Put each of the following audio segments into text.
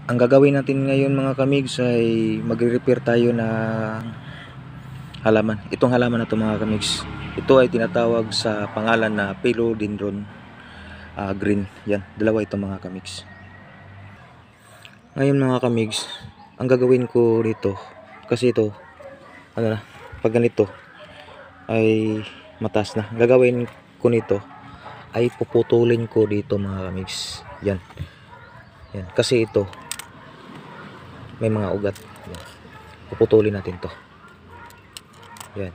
Ang gagawin natin ngayon mga kamigs ay magre-repair tayo ng halaman. Itong halaman na ito mga kamigs, ito ay tinatawag sa pangalan na Philodendron green. Yan, dalawa ito mga kamigs. Ngayon mga kamigs, ang gagawin ko dito, kasi ito, ano na, pag ganito ay mataas na. Gagawin ko nito ay puputulin ko dito mga kamigs. Yan. Yan, kasi ito may mga ugat. Yan. Puputulin natin to. Yan.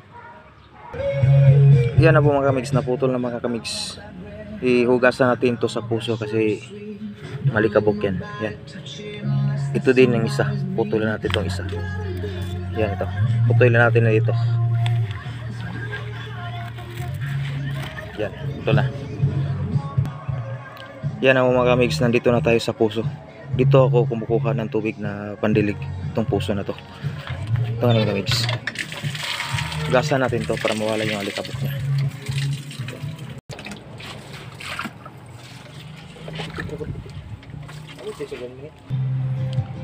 Yan na po mga kamigs, naputol na mga kamigs. Ihugasan natin to sa puso kasi malikabok yan. Yan. Ito din yung isa. Putulin natin itong isa. Yan ito. Putulin natin na ito. Yan. Ito na. Yan na mga kamigs, nandito na tayo sa puso. Dito ako kumukuha ng tubig na pandilig itong puso na to. Ito nga mga kamigs. Gasan natin to para mawala yung alikabok niya.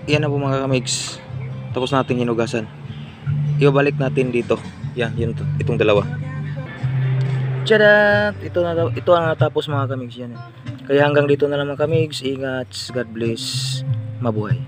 Yan na po mga kamigs. Tapos natin hinugasan. Ibabalik natin dito. Yan, yun to, itong dalawa. Tada! Ito ang natapos mga kamigs yan. Kaya hanggang dito na lang mga kamigs. Ingat, God bless, mabuhay.